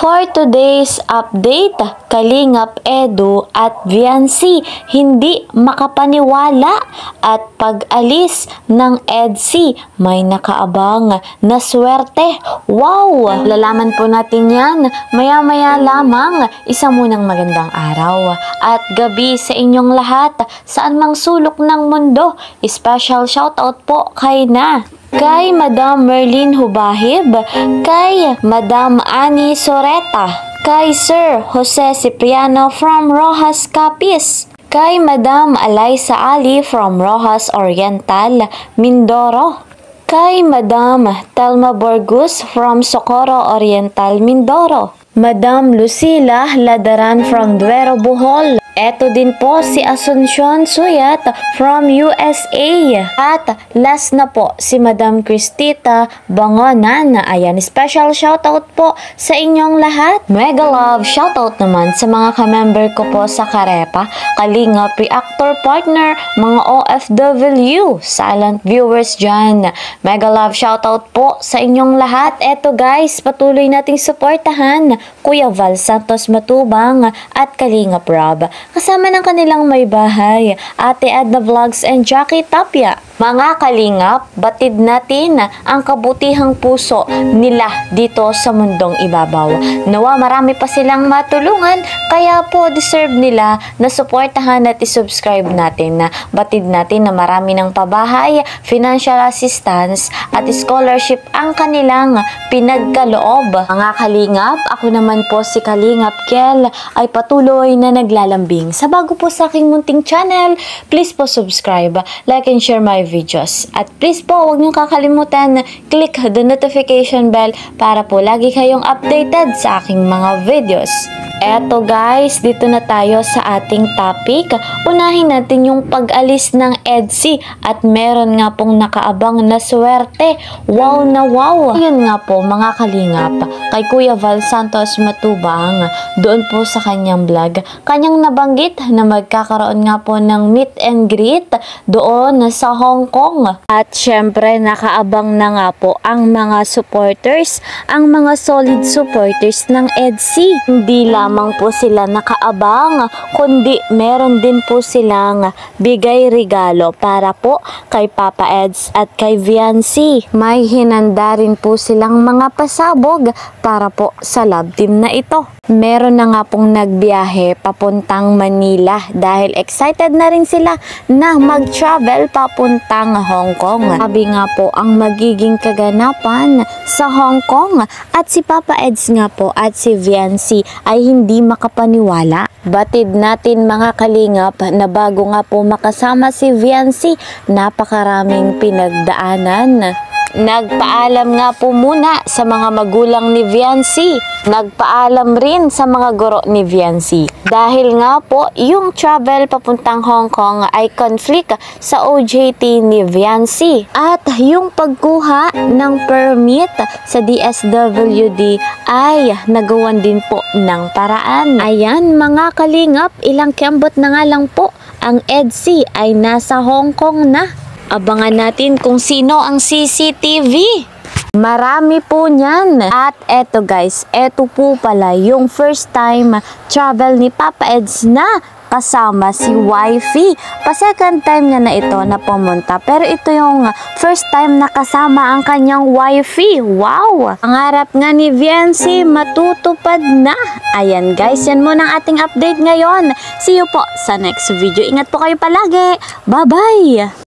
For today's update, Kalingap Edu at Viancy hindi makapaniwala at pag-alis ng EDSI may nakaabang na swerte. Wow! Lalaman po natin yan maya-maya lamang. Isa munang magandang araw at gabi sa inyong lahat saan mang sulok ng mundo. Special shoutout po kay Madam Merlin Hubahib, kay Madam Annie Soreta, kay Sir Jose Cipriano from Rojas Capiz, kay Madam Alaysa Ali from Rojas Oriental, Mindoro, kay Madam Telma Borgus from Socorro Oriental, Mindoro, Madam Lucila Ladaran from Duero, Bohol. Eto din po si Asuncion Suyat from USA. At last na po si Madam Cristita Bangonan. Ayan, special shoutout po sa inyong lahat. Mega love shoutout naman sa mga ka-member ko po sa Karepa, Kalingap Reactor Partner, mga OFW, silent viewers dyan. Mega love shoutout po sa inyong lahat. Eto guys, patuloy nating suportahan Kuya Val Santos Matubang at Kalingap Rob. Kasama ng kanilang may bahay, Ate Edna Vlogs and Jackie Tapia. Mga kalingap, batid natin ang kabutihang puso nila dito sa mundong ibabaw. Nawa marami pa silang matulungan, kaya po deserve nila na suportahan at isubscribe natin. Batid natin na marami ng pabahay, financial assistance at scholarship ang kanilang pinagkaloob. Mga kalingap, ako naman po si Kalingap Kel ay patuloy na naglalambing. Sa bago po sa aking munting channel, please po subscribe, like and share my videos. At please po, huwag niyong kakalimutan na click the notification bell para po lagi kayong updated sa aking mga videos. Eto guys, dito na tayo sa ating topic. Unahin natin yung pag-alis ng EDSI at meron nga pong nakaabang na swerte. Wow na wow! Yun nga po mga kalingap, kay Kuya Val Santos Matubang, doon po sa kanyang vlog, kanyang nabanggit na magkakaroon nga po ng meet and greet doon sa Hong Kong. At syempre nakaabang na nga po ang mga supporters, ang mga solid supporters ng EDSI. Hindi lamang po sila nakaabang, kundi meron din po silang bigay regalo para po kay Papa Eds at kay Viancy. May hinanda rin po silang mga pasabog para po sa love team na ito. Meron na nga pong nagbiyahe papuntang Manila dahil excited na rin sila na mag-travel papuntang Hong Kong. Sabi nga po ang magiging kaganapan sa Hong Kong at si Papa Eds nga po at si Viancy ay hindi makapaniwala. Batid natin mga kalingap na bago nga po makasama si Viancy, napakaraming pinagdaanan. Nagpaalam nga po muna sa mga magulang ni Viancy. Nagpaalam rin sa mga guro ni Viancy. Dahil nga po, yung travel papuntang Hong Kong ay conflict sa OJT ni Viancy. At yung pagkuha ng permit sa DSWD ay nagawan din po ng paraan. Ayan mga kalingap, ilang kiambot na nga lang po ang EDSI ay nasa Hong Kong na. Abangan natin kung sino ang CCTV. Marami po niyan. At eto guys, eto po pala yung first time travel ni Papa Eds na kasama si wifey. Pa-second time niya na ito na pumunta. Pero ito yung first time na kasama ang kanyang wifey. Wow! Pangarap nga ni Viancy matutupad na. Ayan guys, yan muna ang ating update ngayon. See you po sa next video. Ingat po kayo palagi. Bye-bye!